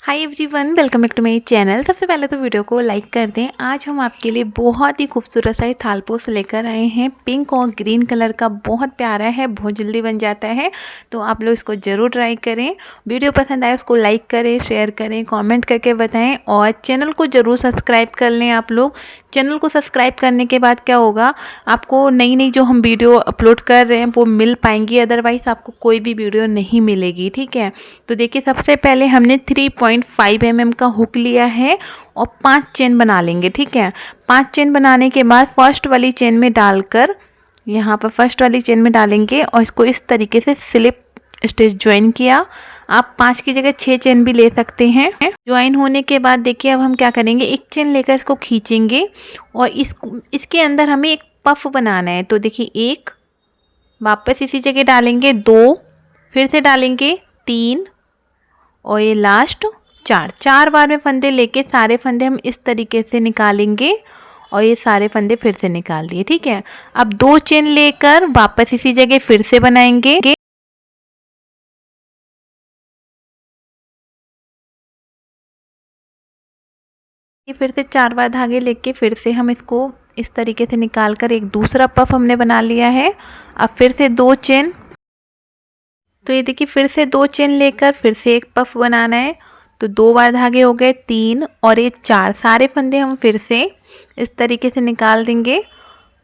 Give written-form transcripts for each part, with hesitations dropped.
Hi everyone, welcome back to my channel. सबसे पहले तो वीडियो को लाइक कर दें। आज हम आपके लिए बहुत ही खूबसूरत सा थाल पोस्ट लेकर आए हैं। पिंक और ग्रीन कलर का बहुत प्यारा है, बहुत जल्दी बन जाता है, तो आप लोग इसको ज़रूर ट्राई करें। वीडियो पसंद आए उसको लाइक करें, शेयर करें, कमेंट करके बताएं और चैनल को ज़रूर सब्सक्राइब कर लें। आप लोग चैनल को सब्सक्राइब करने के बाद क्या होगा, आपको नई नई जो हम वीडियो अपलोड कर रहे हैं वो मिल पाएंगी, अदरवाइज़ आपको कोई भी वीडियो नहीं मिलेगी। ठीक है, तो देखिए सबसे पहले हमने 3.5 mm का हुक लिया है और 5 चेन बना लेंगे। ठीक है, 5 चेन बनाने के बाद फर्स्ट वाली चेन में डालकर यहाँ पर फर्स्ट वाली चेन में डालेंगे और इसको इस तरीके से स्लिप स्टिच ज्वाइन किया। आप 5 की जगह 6 चेन भी ले सकते हैं। ज्वाइन होने के बाद देखिए अब हम क्या करेंगे, एक चेन लेकर इसको खींचेंगे और इसके अंदर हमें एक पफ बनाना है। तो देखिए एक, वापस इसी जगह डालेंगे 2, फिर से डालेंगे 3 और ये लास्ट 4 बार में फंदे लेके सारे फंदे हम इस तरीके से निकालेंगे और ये सारे फंदे फिर से निकाल दिए। ठीक है, अब 2 चेन लेकर वापस इसी जगह फिर से बनाएंगे। फिर से 4 बार धागे लेके फिर से हम इसको इस तरीके से निकाल कर एक दूसरा पफ हमने बना लिया है। अब फिर से 2 चेन, तो ये देखिए फिर से 2 चेन लेकर फिर से एक पफ बनाना है। तो 2 बार धागे हो गए 3 और ये 4, सारे फंदे हम फिर से इस तरीके से निकाल देंगे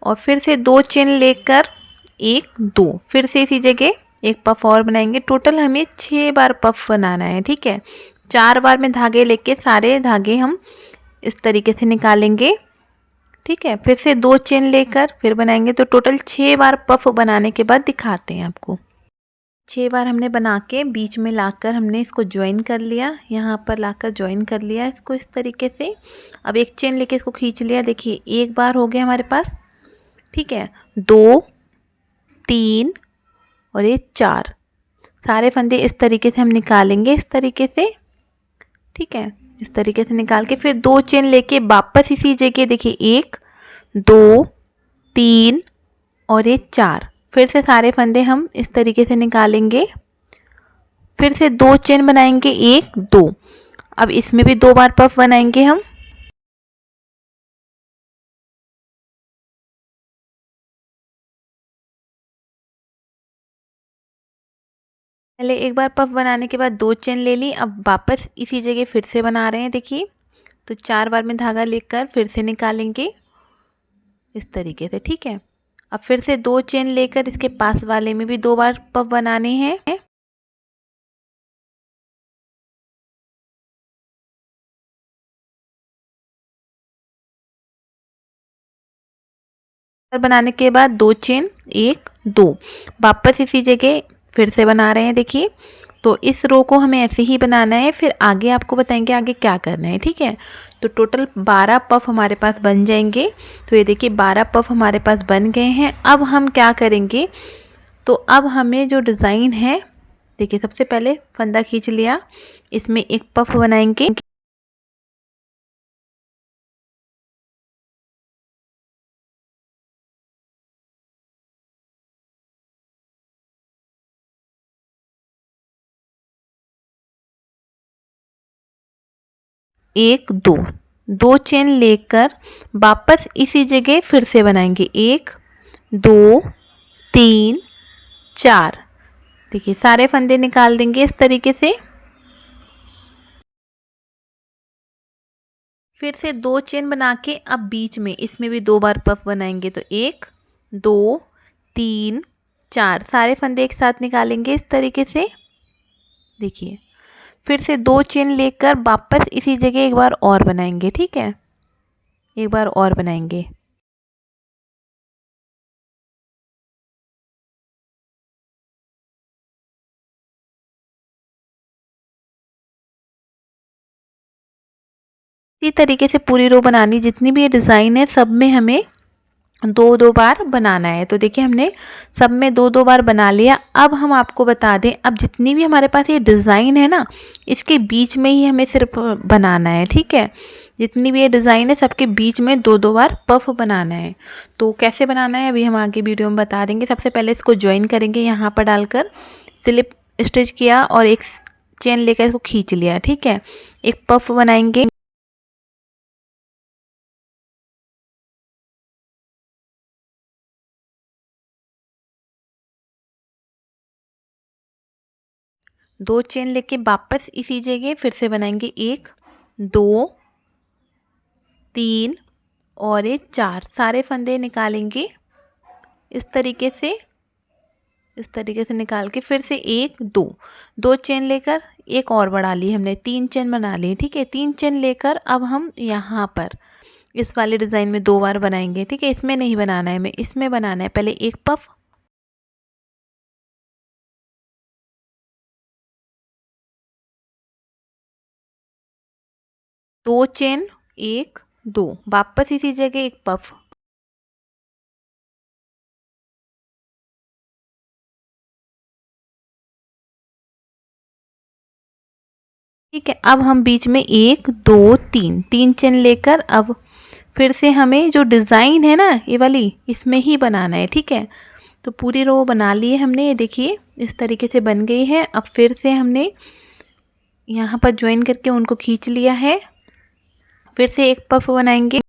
और फिर से 2 चेन लेकर 1 2 फिर से इसी जगह एक पफ और बनाएंगे। टोटल हमें 6 बार पफ बनाना है। ठीक है, 4 बार में धागे लेके सारे धागे हम इस तरीके से निकालेंगे। ठीक है, फिर से 2 चेन लेकर फिर बनाएंगे। तो टोटल 6 बार पफ बनाने के बाद दिखाते हैं आपको। 6 बार हमने बना के बीच में लाकर हमने इसको ज्वाइन कर लिया, यहाँ पर लाकर ज्वाइन कर लिया इसको इस तरीके से। अब एक चेन लेके इसको खींच लिया। देखिए एक बार हो गया हमारे पास। ठीक है, 2 3 और ये 4, सारे फंदे इस तरीके से हम निकालेंगे इस तरीके से। ठीक है, इस तरीके से निकाल के फिर 2 चेन लेके वापस इसी जगह देखिए 1 2 3 और ये 4, फिर से सारे फंदे हम इस तरीके से निकालेंगे। फिर से 2 चेन बनाएंगे 1 2, अब इसमें भी 2 बार पफ बनाएंगे हम। पहले एक बार पफ बनाने के बाद 2 चेन ले ली, अब वापस इसी जगह फिर से बना रहे हैं। देखिए तो 4 बार में धागा लेकर फिर से निकालेंगे इस तरीके से। ठीक है, अब फिर से 2 चेन लेकर इसके पास वाले में भी 2 बार पफ बनाने हैं। बनाने के बाद 2 चेन 1 2, वापस इसी जगह फिर से बना रहे हैं। देखिए तो इस रो को हमें ऐसे ही बनाना है, फिर आगे आपको बताएंगे आगे क्या करना है। ठीक है, तो टोटल 12 पफ हमारे पास बन जाएंगे। तो ये देखिए 12 पफ हमारे पास बन गए हैं। अब हम क्या करेंगे, तो अब हमें जो डिज़ाइन है, देखिए सबसे पहले फंदा खींच लिया, इसमें एक पफ बनाएंगे। एक 2 2 चेन लेकर वापस इसी जगह फिर से बनाएंगे 1 2 3 4। देखिए सारे फंदे निकाल देंगे इस तरीके से। फिर से 2 चेन बना के अब बीच में इसमें भी 2 बार पफ बनाएंगे। तो 1 2 3 4, सारे फंदे एक साथ निकालेंगे इस तरीके से। देखिए फिर से 2 चेन लेकर वापस इसी जगह एक बार और बनाएंगे। ठीक है, एक बार और बनाएंगे। इसी तरीके से पूरी रो बनानी, जितनी भी ये डिज़ाइन है सब में हमें 2 2 बार बनाना है। तो देखिए हमने सब में 2 2 बार बना लिया। अब हम आपको बता दें, अब जितनी भी हमारे पास ये डिज़ाइन है ना, इसके बीच में ही हमें सिर्फ बनाना है। ठीक है, जितनी भी ये डिज़ाइन है सबके बीच में 2 2 बार पफ बनाना है। तो कैसे बनाना है अभी हम आगे वीडियो में बता देंगे। सबसे पहले इसको ज्वाइन करेंगे, यहाँ पर डालकर स्लिप स्टिच किया और एक चेन लेकर इसको खींच लिया। ठीक है, एक पफ बनाएंगे। दो चेन लेके वापस इसी जगह फिर से बनाएंगे 1 2 3 और ये 4। सारे फंदे निकालेंगे इस तरीके से निकाल के फिर से 1 2 दो चेन लेकर एक और बढ़ा ली हमने, 3 चेन बना ली। ठीक है, 3 चेन लेकर अब हम यहाँ पर इस वाले डिज़ाइन में 2 बार बनाएंगे। ठीक है, इसमें नहीं बनाना है, हमें इसमें बनाना है। पहले एक पफ, दो चेन 1 2 वापस इसी जगह एक पफ। ठीक है, अब हम बीच में 1 2 3 चेन लेकर अब फिर से हमें जो डिज़ाइन है ना ये वाली, इसमें ही बनाना है। ठीक है, तो पूरी रो बना ली है हमने, ये देखिए इस तरीके से बन गई है। अब फिर से हमने यहाँ पर ज्वाइन करके उनको खींच लिया है। फिर से एक पफ बनाएंगे।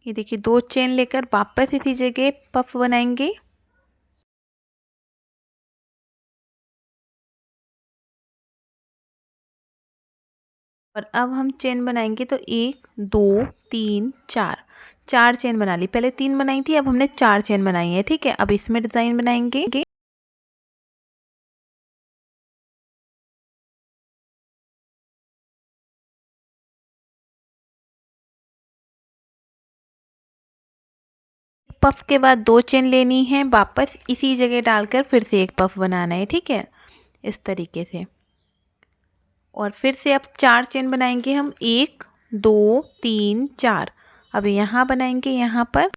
ये देखिए 2 चेन लेकर वापस इसी जगह पफ बनाएंगे। और अब हम चेन बनाएंगे तो 1 2 3 4 4 चेन बना ली। पहले 3 बनाई थी, अब हमने 4 चेन बनाई है। ठीक है, अब इसमें डिज़ाइन बनाएंगे। पफ के बाद 2 चेन लेनी है, वापस इसी जगह डालकर फिर से एक पफ बनाना है। ठीक है, इस तरीके से। और फिर से अब 4 चेन बनाएंगे हम, 1 2 3 4। अब यहाँ बनाएंगे, यहाँ पर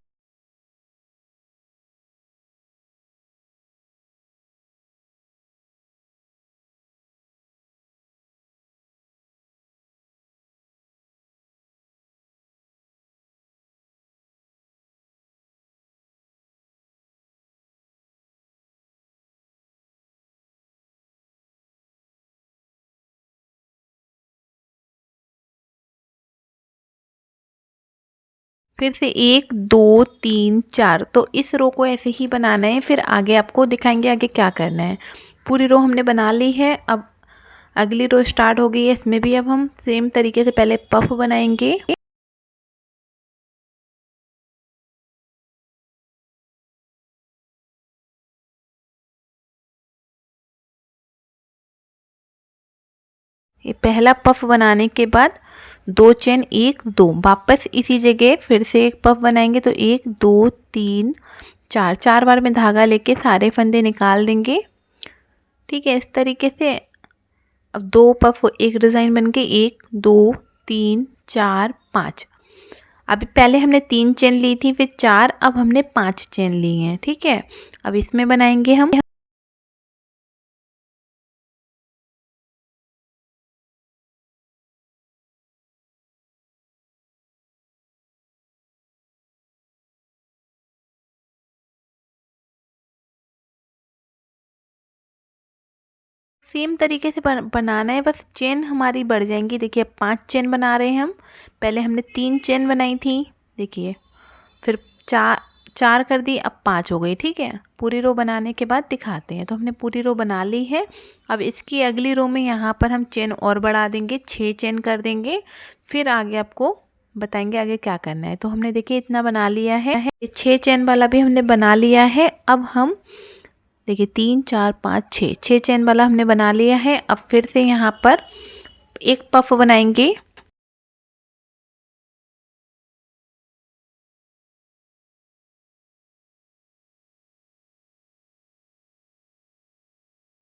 फिर से 1 2 3 4। तो इस रो को ऐसे ही बनाना है, फिर आगे आपको दिखाएंगे आगे क्या करना है। पूरी रो हमने बना ली है। अब अगली रो स्टार्ट हो गई है, इसमें भी अब हम सेम तरीके से पहले पफ बनाएंगे। ये पहला पफ बनाने के बाद 2 चेन 1 2 वापस इसी जगह फिर से एक पफ बनाएंगे। तो 1 2 3 4 4 बार में धागा लेके सारे फंदे निकाल देंगे। ठीक है, इस तरीके से। अब 2 पफ एक डिज़ाइन बन के 1 2 3 4 5। अभी पहले हमने 3 चेन ली थी, फिर 4, अब हमने 5 चेन ली हैं। ठीक है, अब इसमें बनाएंगे हम। सेम तरीके से बनाना है, बस चेन हमारी बढ़ जाएंगी। देखिए अब 5 चेन बना रहे हैं हम। पहले हमने 3 चेन बनाई थी, देखिए, फिर 4 कर दी, अब 5 हो गई। ठीक है, पूरी रो बनाने के बाद दिखाते हैं। तो हमने पूरी रो बना ली है। अब इसकी अगली रो में यहाँ पर हम चेन और बढ़ा देंगे, 6 चेन कर देंगे। फिर आगे आपको बताएंगे आगे क्या करना है। तो हमने देखिए इतना बना लिया है, ये 6 चेन वाला भी हमने बना लिया है। अब हम देखिए 3 4 5 6 चेन वाला हमने बना लिया है। अब फिर से यहाँ पर एक पफ बनाएंगे।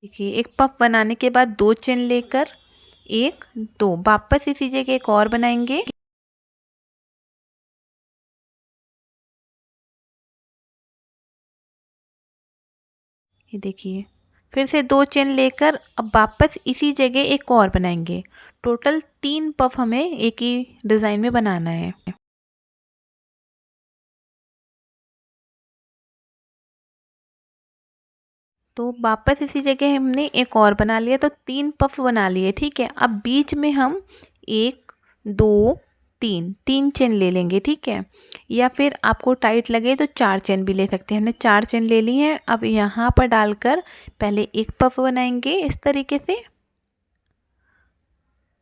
देखिए एक पफ बनाने के बाद 2 चेन लेकर 1 2 वापस इसी जगह एक और बनाएंगे। ये देखिए फिर से 2 चेन लेकर अब वापस इसी जगह एक और बनाएंगे। टोटल 3 पफ हमें एक ही डिज़ाइन में बनाना है। तो वापस इसी जगह हमने एक और बना लिया, तो 3 पफ बना लिए। ठीक है, अब बीच में हम 1 2 3 3 चेन ले लेंगे। ठीक है, या फिर आपको टाइट लगे तो 4 चेन भी ले सकते हैं। हमने 4 चेन ले ली हैं। अब यहाँ पर डालकर पहले एक पफ बनाएंगे इस तरीके से।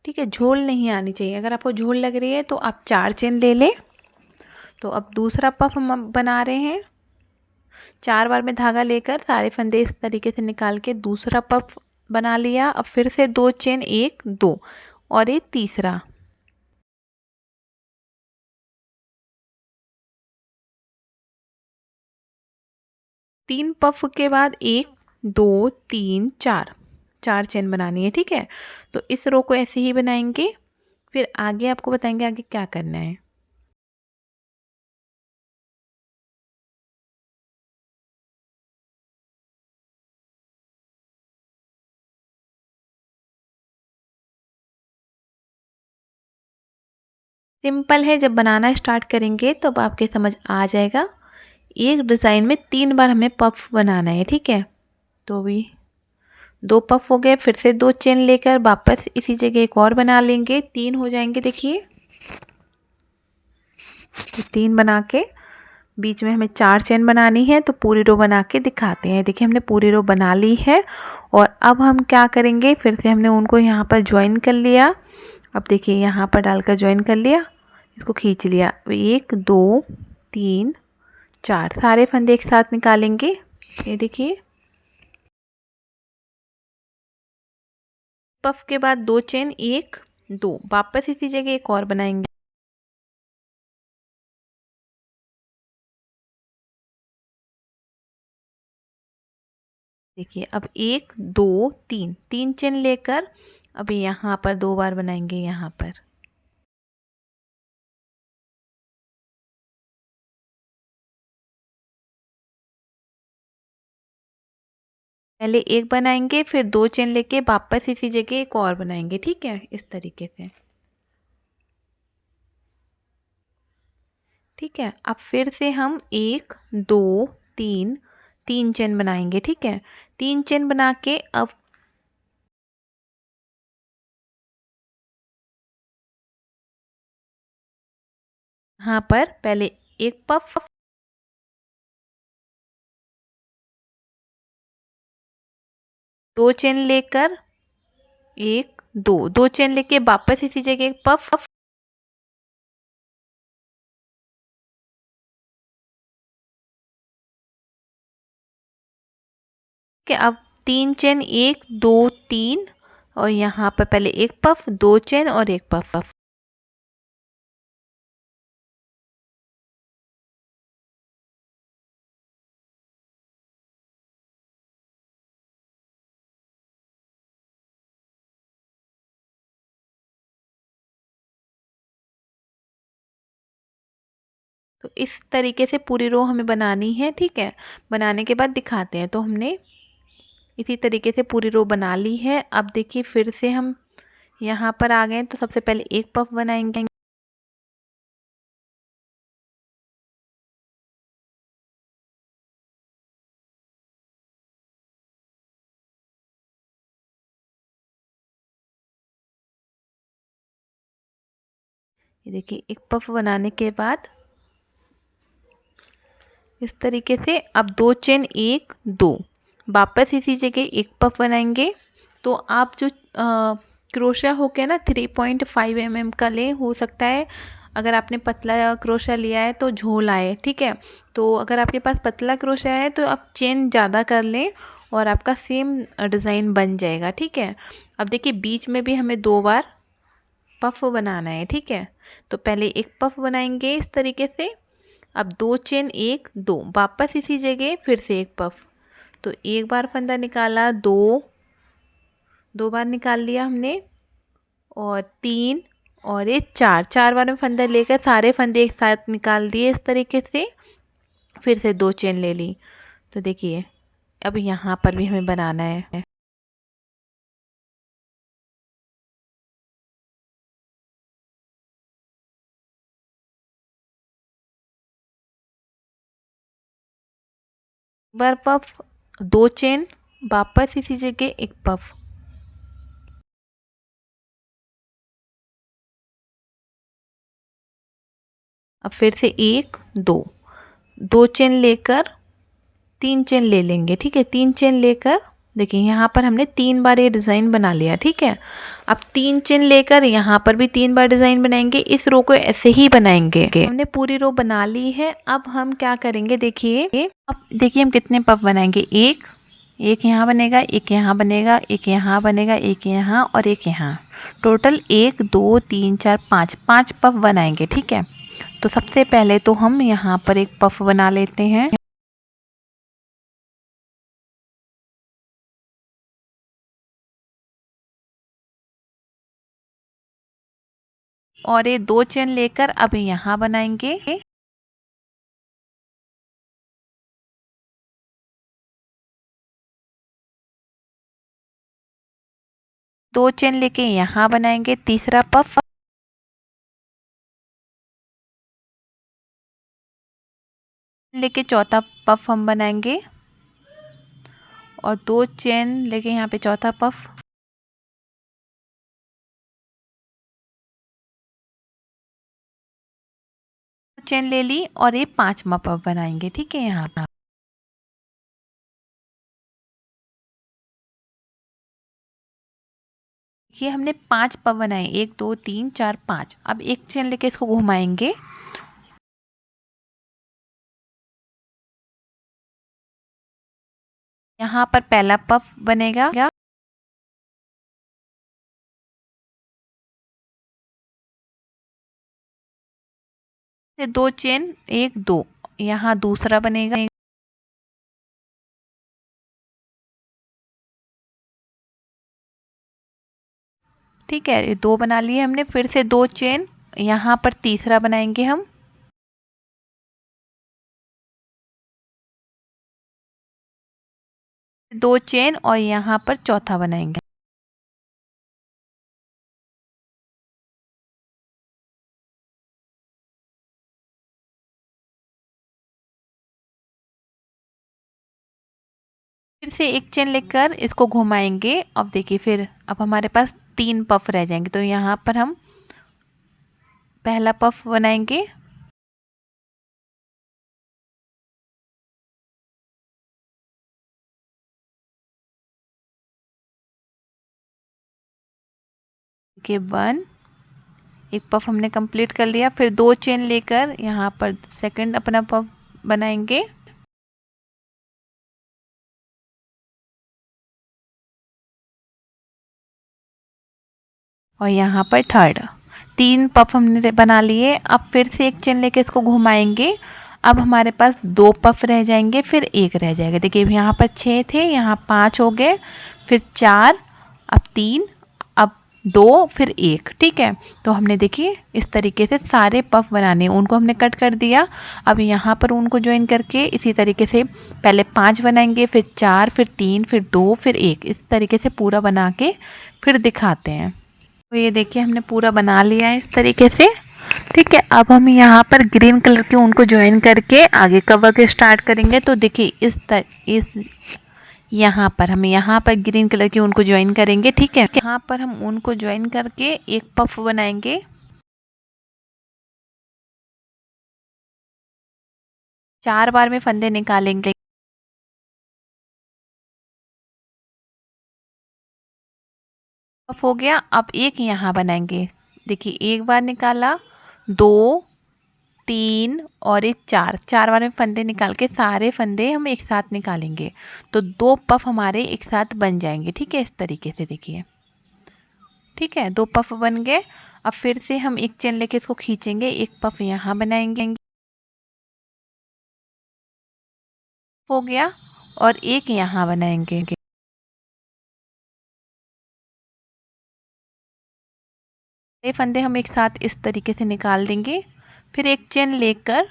ठीक है, झोल नहीं आनी चाहिए। अगर आपको झोल लग रही है तो आप 4 चेन ले लें। तो अब दूसरा पफ हम अब बना रहे हैं। 4 बार में धागा लेकर सारे फंदे इस तरीके से निकाल के दूसरा पफ बना लिया। अब फिर से 2 चेन, 1 2 और एक तीसरा। तीन पफ के बाद 1 2 3 4 4 चेन बनानी है। ठीक है, तो इस रो को ऐसे ही बनाएंगे। फिर आगे आपको बताएंगे आगे क्या करना है। सिंपल है, जब बनाना स्टार्ट करेंगे तब आपके समझ आ जाएगा। एक डिज़ाइन में 3 बार हमें पफ बनाना है। ठीक है, तो भी 2 पफ हो गए। फिर से 2 चेन लेकर वापस इसी जगह एक और बना लेंगे। 3 हो जाएंगे। देखिए 3 बना के बीच में हमें 4 चेन बनानी है। तो पूरी रो बना के दिखाते हैं। देखिए हमने पूरी रो बना ली है। और अब हम क्या करेंगे, फिर से हमने उनको यहाँ पर ज्वाइन कर लिया। अब देखिए यहाँ पर डालकर ज्वाइन कर लिया, इसको खींच लिया। 1 2 3 4 सारे फंदे एक साथ निकालेंगे। ये देखिए पफ के बाद 2 चेन, 1 2 वापस इसी जगह एक और बनाएंगे। देखिए अब 1 2 3 3 चेन लेकर अब यहाँ पर 2 बार बनाएंगे। यहाँ पर पहले एक बनाएंगे, फिर 2 चेन लेके वापस इसी जगह एक और बनाएंगे। ठीक है, इस तरीके से। ठीक है, अब फिर से हम 1 2 3 3 चेन बनाएंगे। ठीक है, 3 चेन बना के अब यहाँ पर पहले एक पफ, 2 चेन लेकर 1 2 2 चेन लेके वापस इसी जगह एक पफ के। अब 3 चेन, 1 2 3 और यहाँ पर पहले एक पफ, 2 चेन और एक पफ। तो इस तरीके से पूरी रो हमें बनानी है। ठीक है, बनाने के बाद दिखाते हैं। तो हमने इसी तरीके से पूरी रो बना ली है। अब देखिए फिर से हम यहाँ पर आ गए। तो सबसे पहले एक पफ बनाएंगे। ये देखिए एक पफ बनाने के बाद इस तरीके से अब 2 चेन, 1 2 वापस इसी जगह एक पफ बनाएंगे। तो आप जो क्रोशा हो गया ना 3.5 mm का ले, हो सकता है अगर आपने पतला क्रोशा लिया है तो झोल आए। ठीक है, तो अगर आपके पास पतला क्रोशा है तो आप चेन ज़्यादा कर लें और आपका सेम डिज़ाइन बन जाएगा। ठीक है, अब देखिए बीच में भी हमें 2 बार पफ बनाना है। ठीक है, तो पहले एक पफ बनाएंगे इस तरीके से। अब 2 चेन, 1 2 वापस इसी जगह फिर से एक पफ। तो एक बार फंदा निकाला, 2 बार निकाल लिया हमने और 3 और ये 4 4 बार में फंदा लेकर सारे फंदे एक साथ निकाल दिए इस तरीके से। फिर से 2 चेन ले ली। तो देखिए अब यहाँ पर भी हमें बनाना है। बार पफ, 2 चेन वापस इसी जगह एक पफ, अब फिर से एक दो, दो चेन लेकर 3 चेन ले लेंगे। ठीक है, 3 चेन लेकर देखिए यहाँ पर हमने 3 बार ये डिज़ाइन बना लिया। ठीक है, अब 3 चेन लेकर यहाँ पर भी 3 बार डिज़ाइन बनाएंगे। इस रो को ऐसे ही बनाएंगे। हमने पूरी रो बना ली है। अब हम क्या करेंगे, देखिए अब देखिए हम कितने पफ बनाएंगे। एक यहाँ बनेगा, एक यहाँ बनेगा, एक यहाँ बनेगा, एक यहाँ और एक यहाँ। टोटल 1 2 3 4 5 5 पफ बनाएंगे। ठीक है, तो सबसे पहले तो हम यहाँ पर एक पफ बना लेते हैं। और ये 2 चेन लेकर अब यहाँ बनाएंगे। दो चेन लेके यहाँ बनाएंगे तीसरा पफ, लेके चौथा पफ हम बनाएंगे और 2 चेन लेके यहाँ पे चौथा पफ, चेन ले ली और ये 5वां पफ बनाएंगे। ठीक है, यहाँ पर ये हमने 5 पफ बनाए, 1 2 3 4 5। अब एक चेन लेके इसको घुमाएंगे, यहाँ पर पहला पफ बनेगा, फिर 2 चेन 1 2, यहाँ दूसरा बनेगा। ठीक है, ये 2 बना लिए हमने। फिर से 2 चेन, यहाँ पर तीसरा बनाएंगे हम, 2 चेन और यहाँ पर चौथा बनाएंगे। फिर से एक चेन लेकर इसको घुमाएंगे। अब देखिए फिर अब हमारे पास 3 पफ रह जाएंगे, तो यहाँ पर हम पहला पफ बनाएंगे, के 1 एक पफ हमने कंप्लीट कर लिया। फिर 2 चेन लेकर यहाँ पर सेकंड अपना पफ बनाएंगे, और यहाँ पर थर्ड। 3 पफ हमने बना लिए। अब फिर से एक चेन लेके इसको घुमाएंगे। अब हमारे पास 2 पफ रह जाएंगे, फिर एक रह जाएगा। देखिए यहाँ पर 6 थे, यहाँ 5 हो गए, फिर 4, अब 3, अब 2, फिर 1। ठीक है, तो हमने देखिए इस तरीके से सारे पफ बनाने, उनको हमने कट कर दिया। अब यहाँ पर उनको ज्वाइन करके इसी तरीके से पहले 5 बनाएंगे, फिर 4, फिर 3, फिर 2, फिर 1, इस तरीके से पूरा बना के फिर दिखाते हैं। तो ये देखिए हमने पूरा बना लिया है इस तरीके से। ठीक है, अब हम यहाँ पर ग्रीन कलर के उनको ज्वाइन करके आगे का वर्क स्टार्ट करेंगे। तो देखिए इस यहाँ पर हम यहाँ पर ग्रीन कलर के उनको ज्वाइन करेंगे। ठीक है, यहाँ पर हम उनको ज्वाइन करके एक पफ बनाएंगे, 4 बार में फंदे निकालेंगे। पफ हो गया। अब एक यहाँ बनाएंगे, देखिए एक बार निकाला, 2 3 और एक 4, 4 बार में फंदे निकाल के सारे फंदे हम एक साथ निकालेंगे, तो 2 पफ हमारे एक साथ बन जाएंगे। ठीक है, इस तरीके से देखिए। ठीक है, 2 पफ बन गए। अब फिर से हम एक चेन लेके इसको खींचेंगे, एक पफ यहाँ बनाएंगे, हो गया, और एक यहाँ बनाएंगे। ये फंदे हम एक साथ इस तरीके से निकाल देंगे। फिर एक चेन लेकर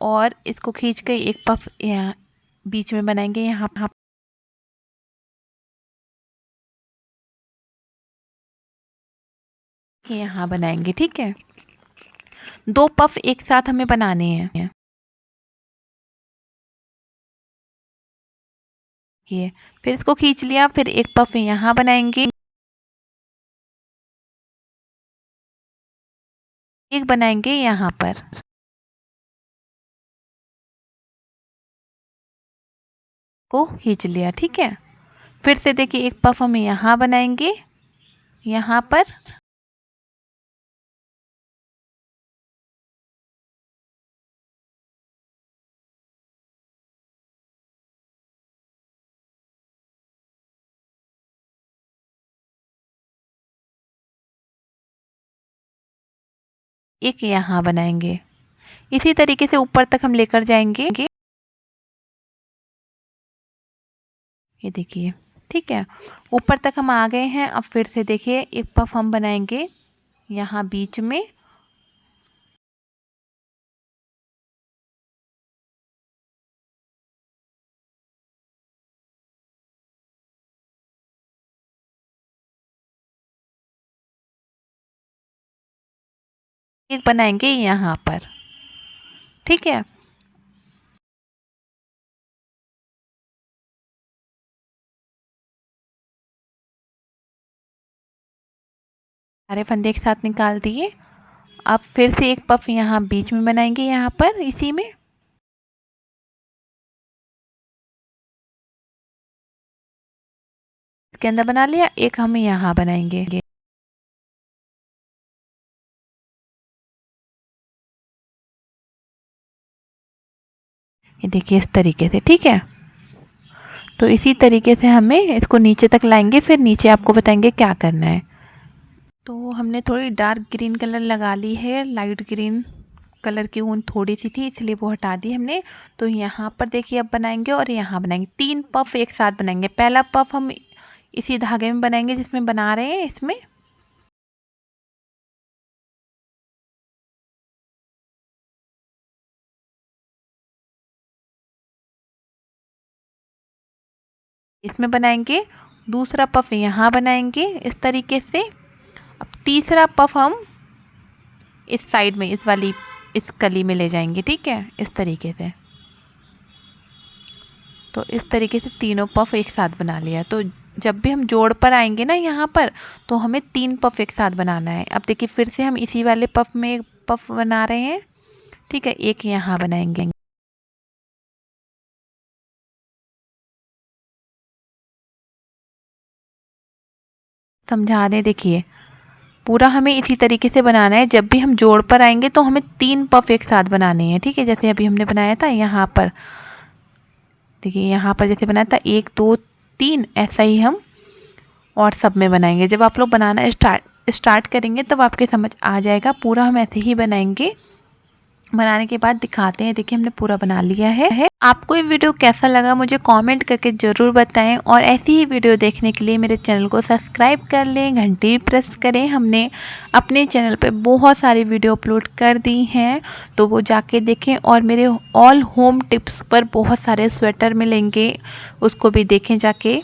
और इसको खींच के एक पफ यहाँ बीच में बनाएंगे, यहाँ बनाएंगे। ठीक है, 2 पफ एक साथ हमें बनाने हैं। ये फिर इसको खींच लिया। फिर एक पफ यहाँ बनाएंगे, एक बनाएंगे यहाँ पर, को खींच लिया। ठीक है, फिर से देखिए एक पफ हम यहाँ बनाएंगे, यहाँ पर, एक यहाँ बनाएंगे। इसी तरीके से ऊपर तक हम लेकर जाएंगे। ये देखिए, ठीक है, ऊपर तक हम आ गए हैं। अब फिर से देखिए एक पफ हम बनाएंगे यहाँ बीच में, एक बनाएंगे यहाँ पर। ठीक है, सारे फंदे एक साथ निकाल दिए। अब फिर से एक पफ यहाँ बीच में बनाएंगे, यहाँ पर इसी में, इसके अंदर बना लिया। एक हम यहाँ बनाएंगे, ये देखिए इस तरीके से। ठीक है, तो इसी तरीके से हमें इसको नीचे तक लाएंगे, फिर नीचे आपको बताएंगे क्या करना है। तो हमने थोड़ी डार्क ग्रीन कलर लगा ली है, लाइट ग्रीन कलर की ऊन थोड़ी सी थी इसलिए वो हटा दी हमने। तो यहाँ पर देखिए अब बनाएंगे और यहाँ बनाएंगे, 3 पफ एक साथ बनाएंगे। पहला पफ हम इसी धागे में बनाएंगे जिसमें बना रहे हैं, इसमें इसमें बनाएंगे। दूसरा पफ यहाँ बनाएंगे इस तरीके से। अब तीसरा पफ हम इस साइड में, इस वाली, इस कली में ले जाएंगे। ठीक है, इस तरीके से। तो इस तरीके से तीनों पफ एक साथ बना लिया। तो जब भी हम जोड़ पर आएंगे ना यहाँ पर, तो हमें 3 पफ एक साथ बनाना है। अब देखिए फिर से हम इसी वाले पफ में एक पफ बना रहे हैं। ठीक है, एक यहाँ बनाएंगे, समझा दें। देखिए पूरा हमें इसी तरीके से बनाना है। जब भी हम जोड़ पर आएंगे तो हमें 3 पफ एक साथ बनाने हैं। ठीक है, जैसे अभी हमने बनाया था यहाँ पर, देखिए यहाँ पर जैसे बनाया था 1 2 3, ऐसा ही हम और सब में बनाएंगे। जब आप लोग बनाना स्टार्ट करेंगे तब आपके समझ आ जाएगा। पूरा हम ऐसे ही बनाएंगे। बनाने के बाद दिखाते हैं। देखिए हमने पूरा बना लिया है। आपको ये वीडियो कैसा लगा मुझे कमेंट करके ज़रूर बताएं, और ऐसी ही वीडियो देखने के लिए मेरे चैनल को सब्सक्राइब कर लें, घंटी प्रेस करें। हमने अपने चैनल पे बहुत सारी वीडियो अपलोड कर दी हैं, तो वो जाके देखें। और मेरे ऑल होम टिप्स पर बहुत सारे स्वेटर मिलेंगे, उसको भी देखें जाके।